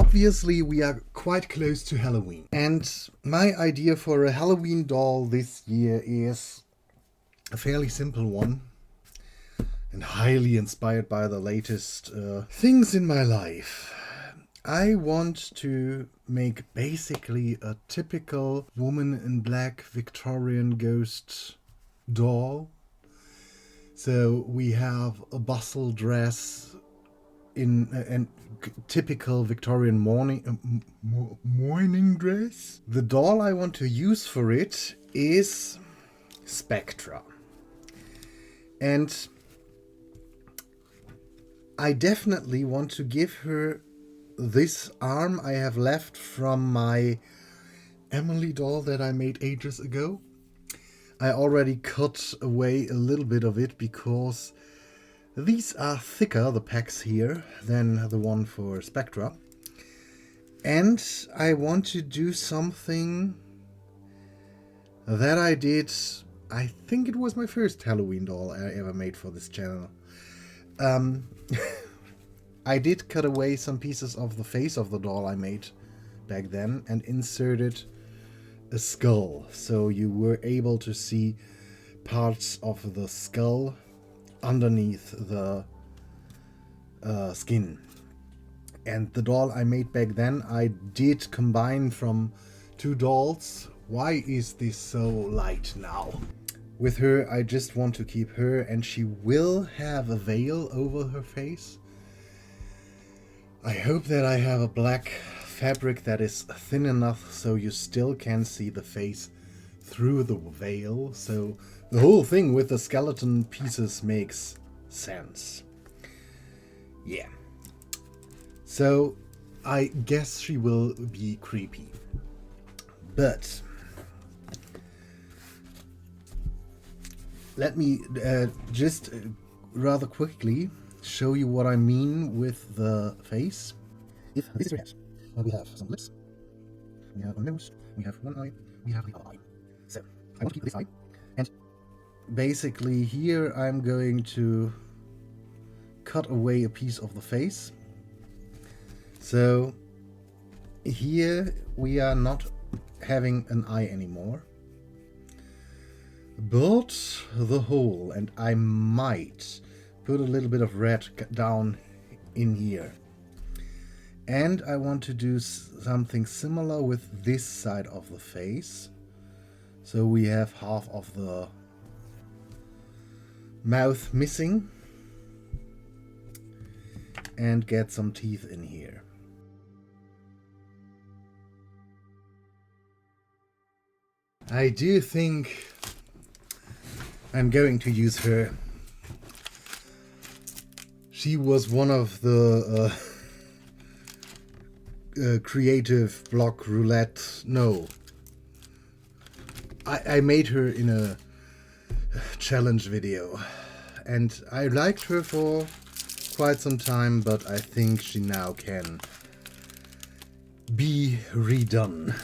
Obviously, we are quite close to Halloween. And my idea for a Halloween doll this year is a fairly simple one. And highly inspired by the latest things in my life. I want to make basically a typical woman in black Victorian ghost doll. So we have a bustle dress in and typical Victorian mourning dress. The doll I want to use for it is Spectra. And I definitely want to give her this arm I have left from my Emily doll that I made ages ago. I already cut away a little bit of it because these are thicker, the packs here, than the one for Spectra. And I want to do something that I did, I think it was my first Halloween doll I ever made for this channel. I did cut away some pieces of the face of the doll I made back then and inserted a skull. So you were able to see parts of the skull underneath the skin. And the doll I made back then, I did combine from two dolls. Why is this so light now? With her, I just want to keep her, and she will have a veil over her face. I hope that I have a black fabric that is thin enough so you still can see the face through the veil. So the whole thing with the skeleton pieces makes sense. Yeah. So I guess she will be creepy. But let me just rather quickly show you what I mean with the face. If this is your head, we have some lips, we have a nose, we have one eye, we have the other eye. So I want to keep this eye, and basically here I'm going to cut away a piece of the face. So here we are not having an eye anymore, but the hole, and I might put a little bit of red down in here. And I want to do something similar with this side of the face. So we have half of the mouth missing. And get some teeth in here. I do think I'm going to use her. She was one of the creative block roulette. No. I made her in a challenge video. And I liked her for quite some time, but I think she now can be redone.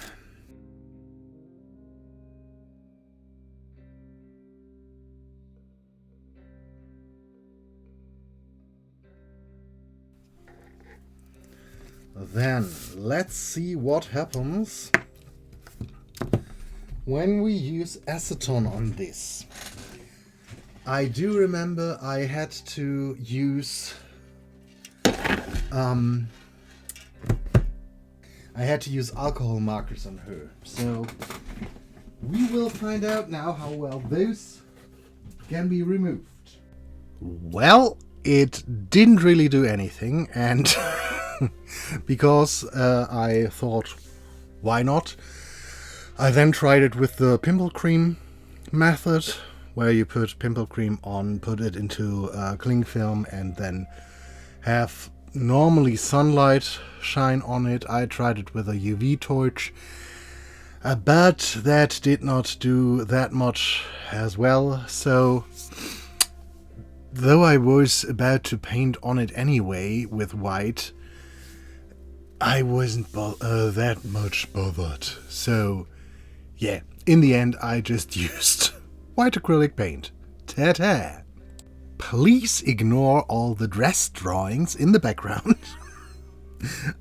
Then let's see what happens when we use acetone on this. I do remember I had to use alcohol markers on her. So we will find out now how well those can be removed. Well, it didn't really do anything, and because I thought, why not? I then tried it with the pimple cream method, where you put pimple cream on, put it into cling film, and then have normally sunlight shine on it. I tried it with a UV torch, but that did not do that much as well. So though I was about to paint on it anyway with white, I wasn't that much bothered. So yeah, in the end I just used white acrylic paint. Ta-ta! Please ignore all the dress drawings in the background.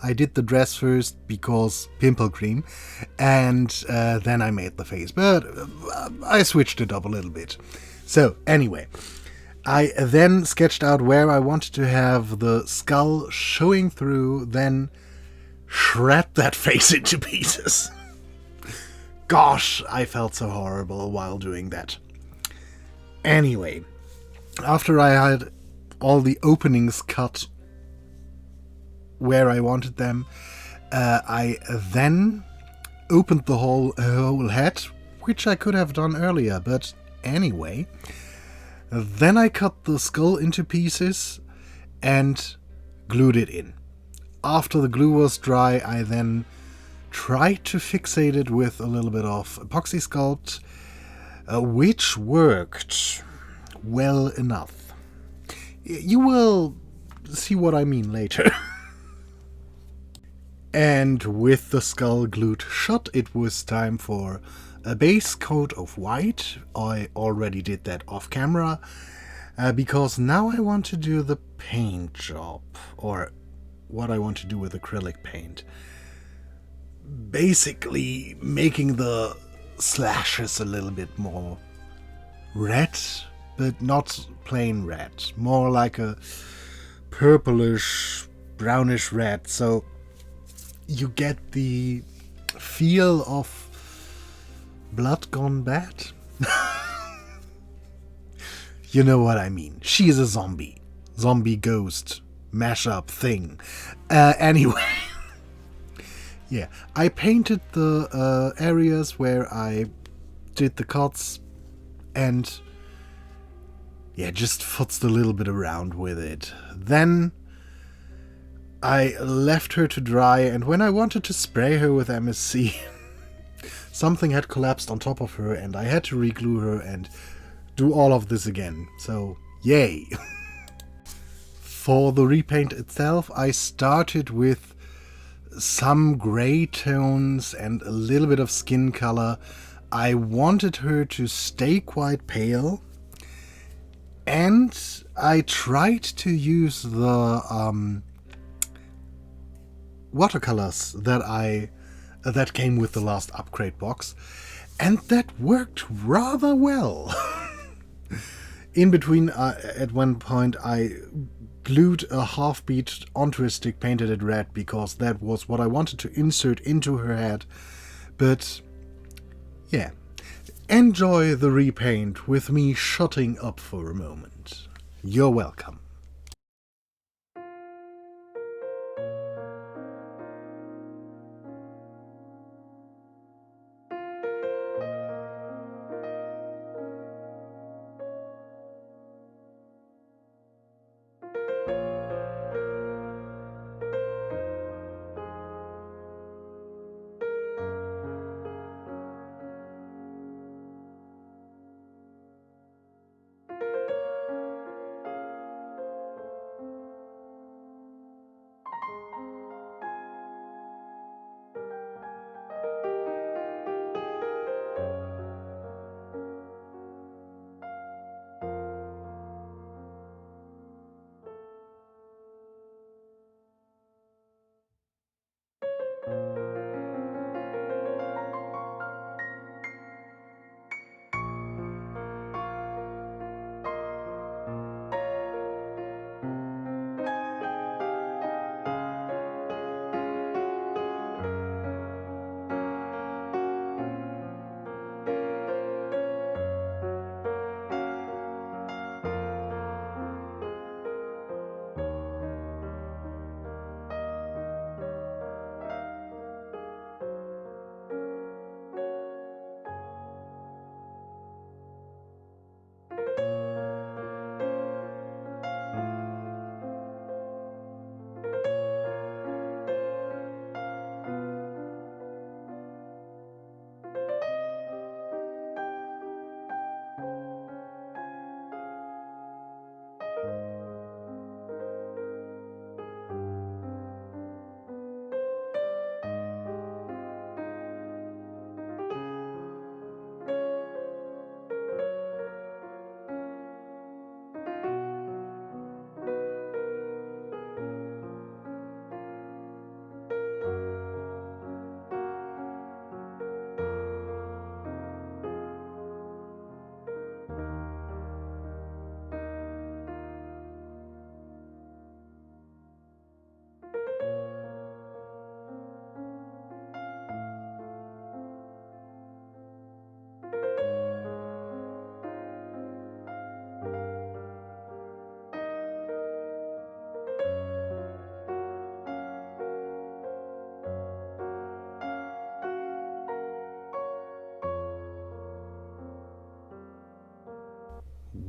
I did the dress first because pimple cream, and then I made the face, but I switched it up a little bit. So anyway, I then sketched out where I wanted to have the skull showing through, then shred that face into pieces. Gosh, I felt so horrible while doing that. Anyway, after I had all the openings cut where I wanted them, I then opened the whole head, which I could have done earlier, but anyway. Then I cut the skull into pieces and glued it in. After the glue was dry, I then tried to fixate it with a little bit of epoxy sculpt, which worked well enough. You will see what I mean later. And with the skull glued shut, it was time for a base coat of white. I already did that off camera, because now I want to do the paint job, or what I want to do with acrylic paint. Basically making the slashes a little bit more red, but not plain red, more like a purplish, brownish red, so you get the feel of blood gone bad. You know what I mean. She is a zombie ghost mashup thing. Anyway. Yeah, I painted the areas where I did the cuts, and yeah, just futzed a little bit around with it. Then I left her to dry, and when I wanted to spray her with MSC, something had collapsed on top of her, and I had to re-glue her and do all of this again. So, yay! For the repaint itself, I started with some gray tones and a little bit of skin color. I wanted her to stay quite pale, and I tried to use the watercolors that came with the last upgrade box, and that worked rather well. In between, at one point, I glued a half bead onto a stick, painted it red, because that was what I wanted to insert into her head. But yeah, enjoy the repaint with me shutting up for a moment. You're welcome.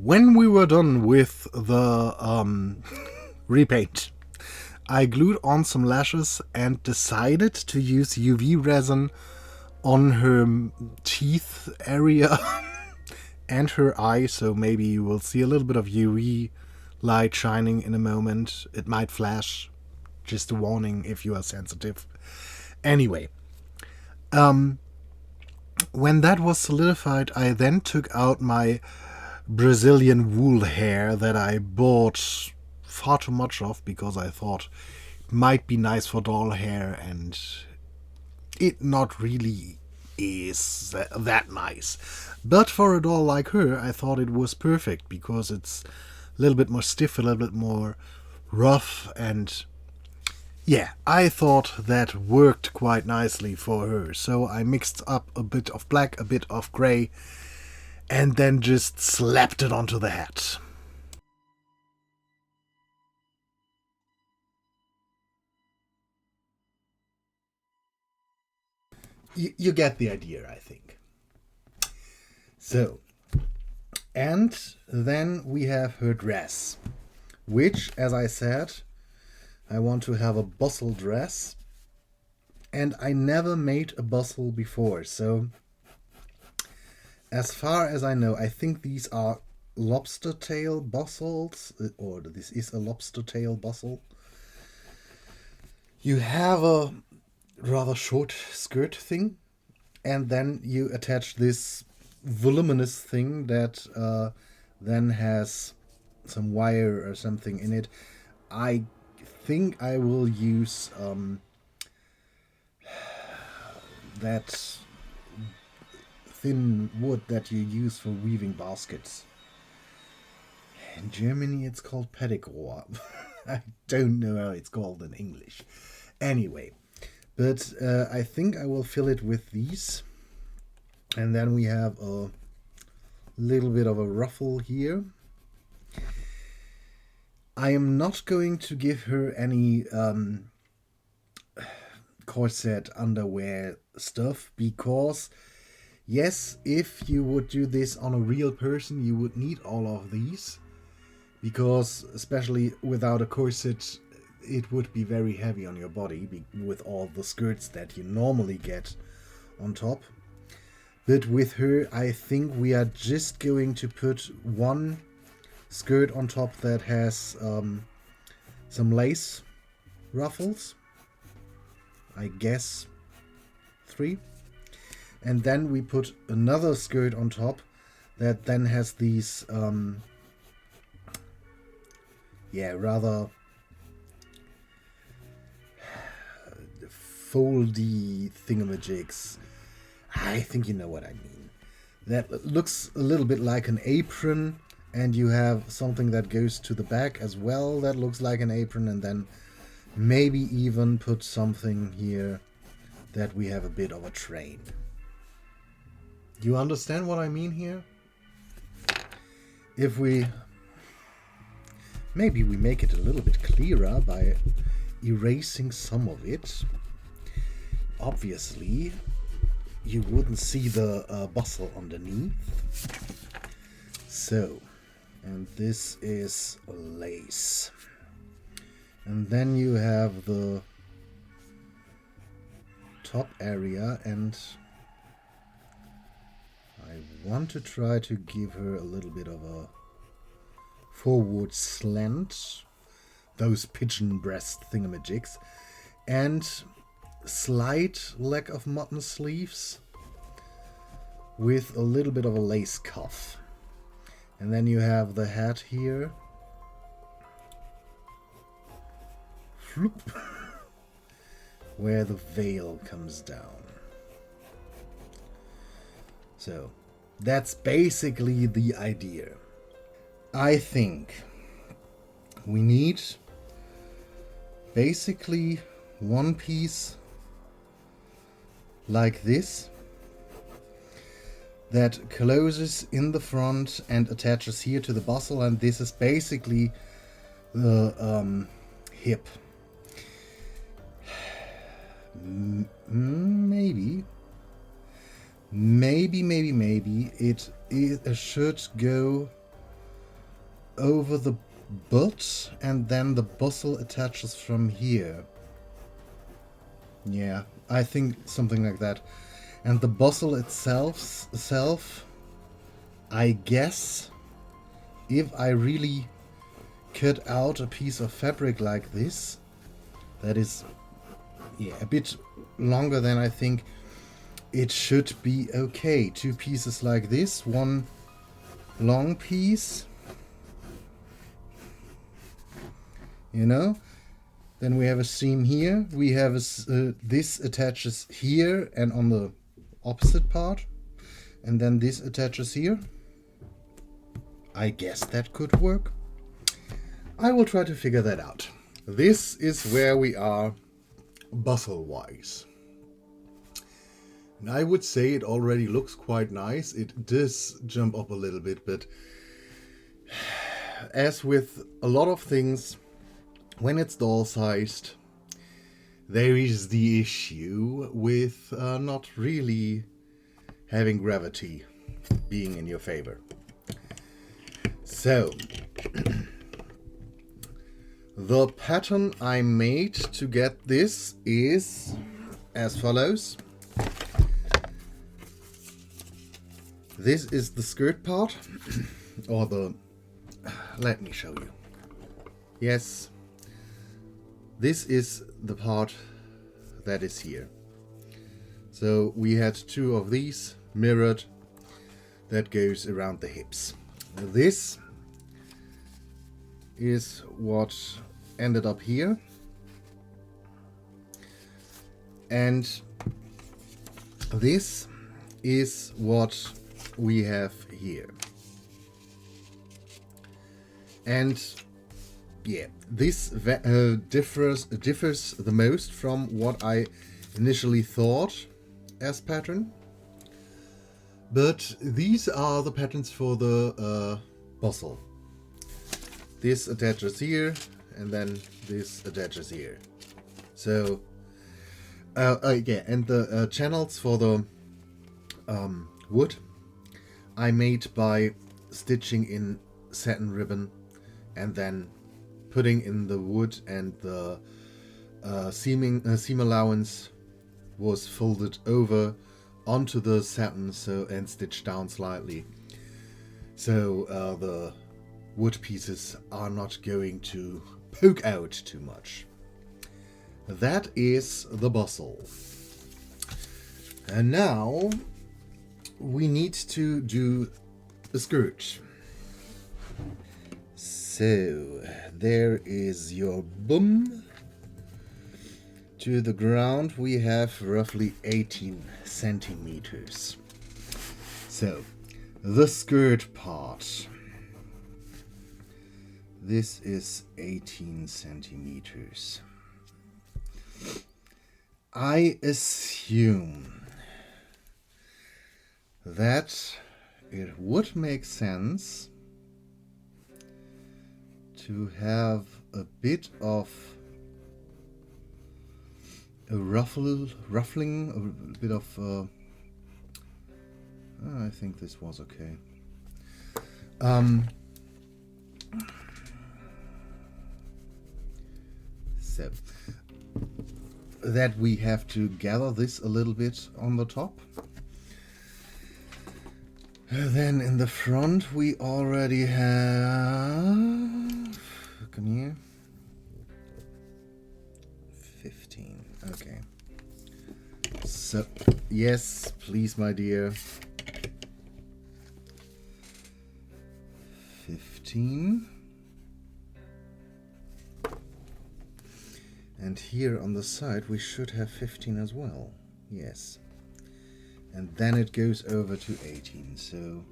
When we were done with the repaint, I glued on some lashes and decided to use UV resin on her teeth area and her eye, so maybe you will see a little bit of UV light shining in a moment. It might flash. Just a warning if you are sensitive. Anyway, when that was solidified, I then took out my Brazilian wool hair that I bought far too much of because I thought it might be nice for doll hair, and it not really is that nice. But for a doll like her, I thought it was perfect because it's a little bit more stiff, a little bit more rough, and yeah, I thought that worked quite nicely for her. So I mixed up a bit of black, a bit of grey, and then just slapped it onto the hat. You get the idea, I think. So, and then we have her dress, which, as I said, I want to have a bustle dress, and I never made a bustle before, so as far as I know, I think these are lobster tail bustles, or this is a lobster tail bustle. You have a rather short skirt thing, and then you attach this voluminous thing that then has some wire or something in it. I think I will use that thin wood that you use for weaving baskets. In Germany it's called Pettigrohr. I don't know how it's called in English. Anyway, but I think I will fill it with these. And then we have a little bit of a ruffle here. I am not going to give her any corset underwear stuff because, yes, if you would do this on a real person, you would need all of these. Because, especially without a corset, it would be very heavy on your body with all the skirts that you normally get on top. But with her, I think we are just going to put one skirt on top that has some lace ruffles. I guess 3. And then we put another skirt on top that then has these rather foldy thingamajigs. I think you know what I mean. That looks a little bit like an apron, and you have something that goes to the back as well that looks like an apron, and then maybe even put something here that we have a bit of a train. Do you understand what I mean here? If we... Maybe we make it a little bit clearer by erasing some of it. Obviously, you wouldn't see the bustle underneath. So, and this is lace. And then you have the top area, and I want to try to give her a little bit of a forward slant, those pigeon breast thingamajigs, and slight lack of mutton sleeves with a little bit of a lace cuff. And then you have the hat here, floop, where the veil comes down. So that's basically the idea. I think we need basically one piece like this that closes in the front and attaches here to the bustle, and this is basically the hip. Maybe it should go over the butt, and then the bustle attaches from here. Yeah, I think something like that. And the bustle itself, I guess, if I really cut out a piece of fabric like this, that is, yeah, a bit longer than I think, it should be okay. Two pieces like this, one long piece, you know. Then we have a seam here. We have this attaches here and on the opposite part, and then this attaches here. I guess that could work. I will try to figure that out. This is where we are bustle wise. And I would say it already looks quite nice. It does jump up a little bit, but as with a lot of things, when it's doll sized, there is the issue with not really having gravity being in your favor. So, the pattern I made to get this is as follows. This is the skirt part, or the, let me show you. Yes, this is the part that is here. So we had two of these mirrored that goes around the hips. This is what ended up here, and this is what we have here. And yeah, this differs the most from what I initially thought as pattern. But these are the patterns for the bustle. This attaches here, and then this attaches here. So, yeah, and the channels for the wood I made by stitching in satin ribbon and then putting in the wood, and the seam allowance was folded over onto the satin, so, and stitched down slightly, so the wood pieces are not going to poke out too much. That is the bustle. And now we need to do the skirt. So there is your bum. To the ground we have roughly 18 centimeters. So the skirt part. This is 18 centimeters. I assume that it would make sense to have a bit of a ruffling, a bit of I think this was okay. So that we have to gather this a little bit on the top. Then in the front we already have, come here, 15, okay. So, yes, please my dear. 15. And here on the side we should have 15 as well, yes. And then it goes over to 18, so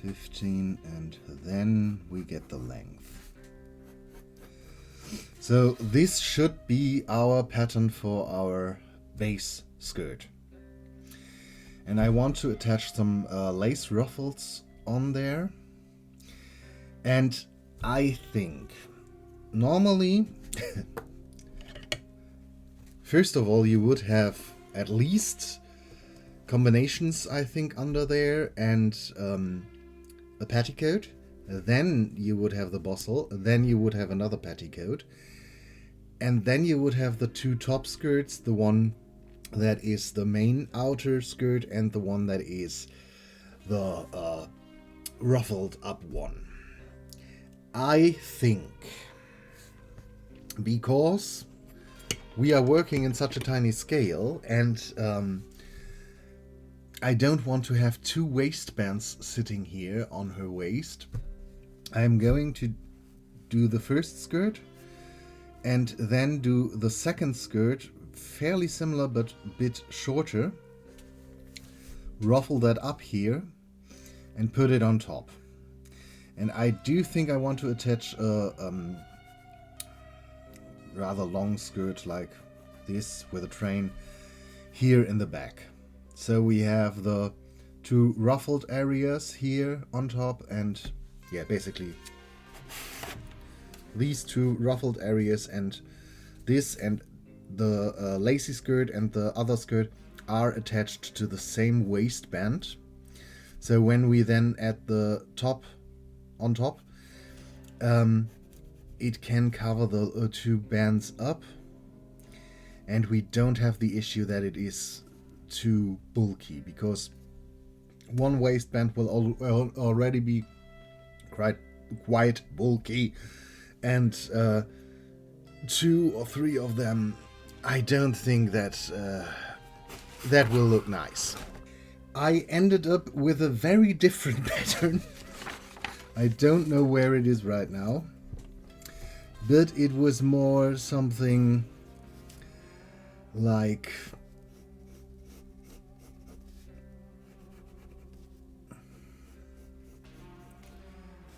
15, and then we get the length. So this should be our pattern for our base skirt. And I want to attach some lace ruffles on there. And I think normally first of all, you would have at least combinations, I think, under there, and a petticoat, then you would have the bustle, then you would have another petticoat, and then you would have the two top skirts, the one that is the main outer skirt and the one that is the ruffled up one. I think, because we are working in such a tiny scale, and I don't want to have two waistbands sitting here on her waist, I'm going to do the first skirt and then do the second skirt, fairly similar but a bit shorter, ruffle that up here and put it on top. And I do think I want to attach a rather long skirt like this with a train here in the back. So we have the two ruffled areas here on top, and yeah, basically these two ruffled areas, and this and the lacy skirt and the other skirt are attached to the same waistband. So when we then add the top on top, it can cover the two bands up, and we don't have the issue that it is too bulky, because one waistband will already be quite bulky, and two or three of them, I don't think that that will look nice. I ended up with a very different pattern. I don't know where it is right now, but it was more something like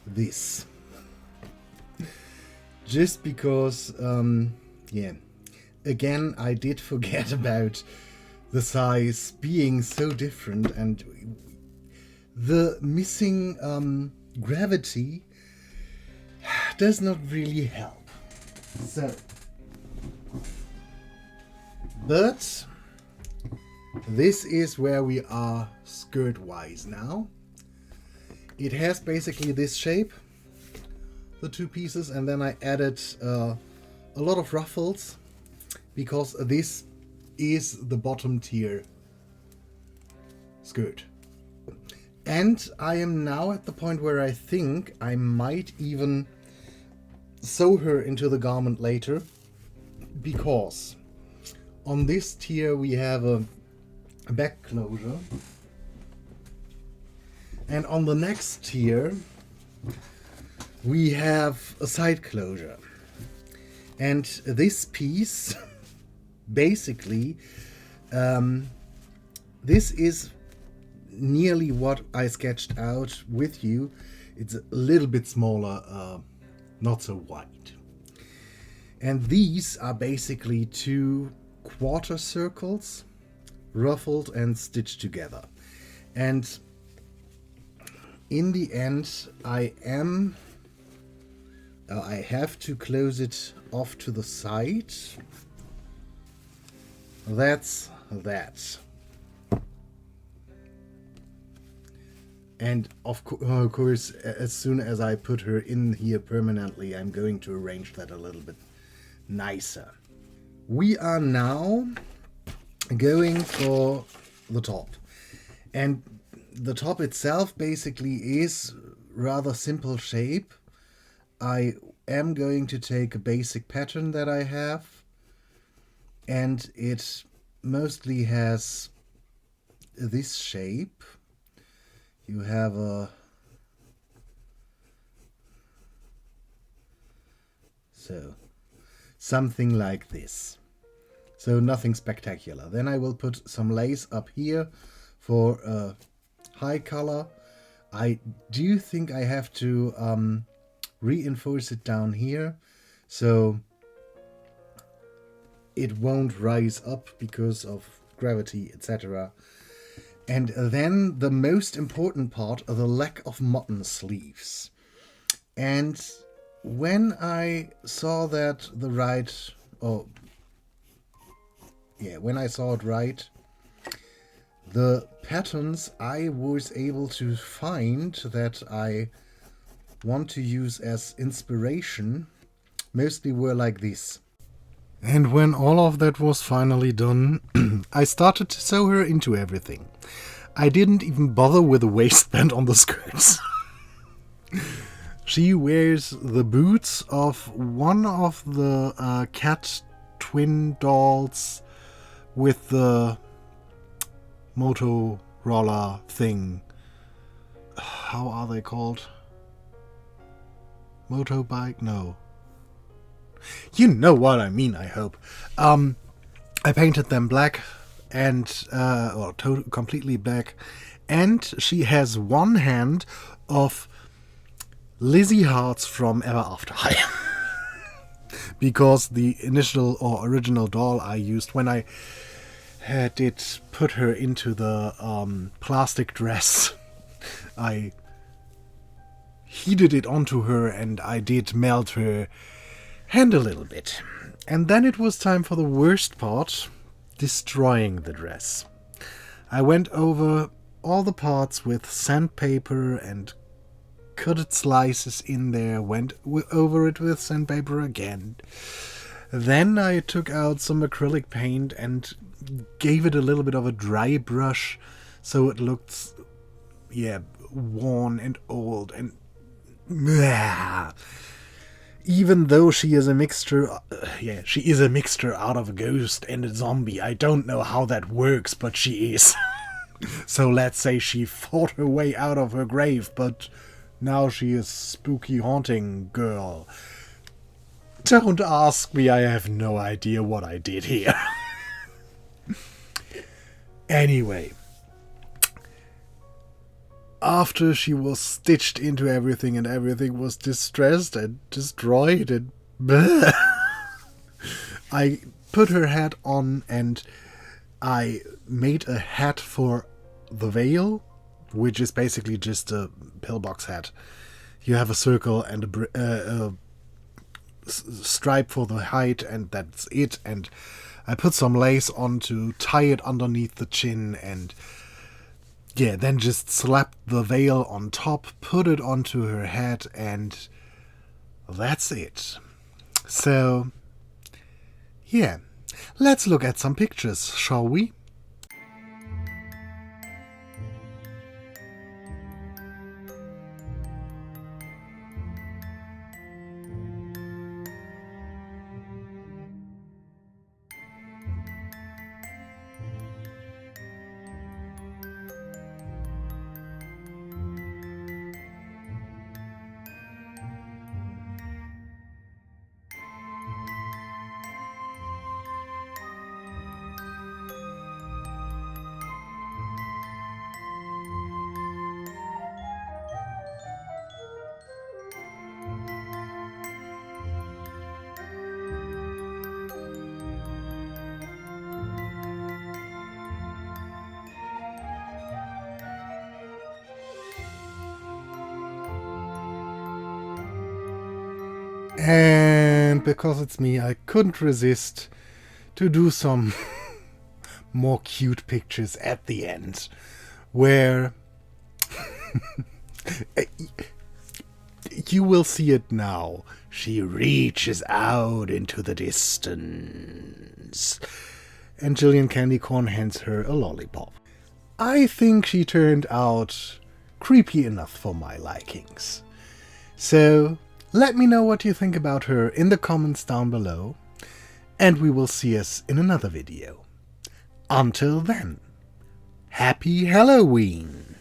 this. Just because, yeah, again, I did forget about the size being so different, and the missing gravity does not really help. So, but this is where we are skirt wise now. It has basically this shape, the two pieces, and then I added a lot of ruffles, because this is the bottom tier skirt. And I am now at the point where I think I might even sew her into the garment later, because on this tier we have a back closure, and on the next tier we have a side closure. And this piece, basically, this is nearly what I sketched out with you. It's a little bit smaller, not so wide. And these are basically two quarter circles, ruffled and stitched together. And in the end, I have to close it off to the side. That's that. And of course, as soon as I put her in here permanently, I'm going to arrange that a little bit nicer. We are now going for the top. And the top itself basically is rather simple shape. I am going to take a basic pattern that I have, and it mostly has this shape. You have a something like this. So nothing spectacular. Then I will put some lace up here for a high color. I do think I have to reinforce it down here, so it won't rise up because of gravity, etc. And then the most important part are the lack of mutton sleeves. And when I saw that when I saw it right, the patterns I was able to find that I want to use as inspiration mostly were like this. And when all of that was finally done, I started to sew her into everything. I didn't even bother with the waistband on the skirts. She wears the boots of one of the cat twin dolls with the Motorola thing. How are they called? Motobike? No. You know what I mean, I hope. I painted them black and completely black, and she has one hand of Lizzie Hearts from Ever After High. Because the initial or original doll I used when I did put her into the plastic dress, I heated it onto her and I did melt her hand a little bit. And then it was time for the worst part, destroying the dress. I went over all the parts with sandpaper and cut slices in there, went over it with sandpaper again. Then I took out some acrylic paint and gave it a little bit of a dry brush so it looked, worn and old and even though she is a mixture, she is a mixture out of a ghost and a zombie. I don't know how that works, but she is. So let's say she fought her way out of her grave, but now she is spooky haunting girl. Don't ask me, I have no idea what I did here. Anyway, after she was stitched into everything and everything was distressed and destroyed and I put her hat on and I made a hat for the veil, which is basically just a pillbox hat. You have a circle and a stripe for the height, and that's it. And I put some lace on to tie it underneath the chin, and then just slapped the veil on top, put it onto her head, and that's it. So, let's look at some pictures, shall we? And because it's me, I couldn't resist to do some more cute pictures at the end, where you will see it now. She reaches out into the distance, and Jillian Candycorn hands her a lollipop. I think she turned out creepy enough for my likings. So let me know what you think about her in the comments down below, and we will see us in another video. Until then, happy Halloween!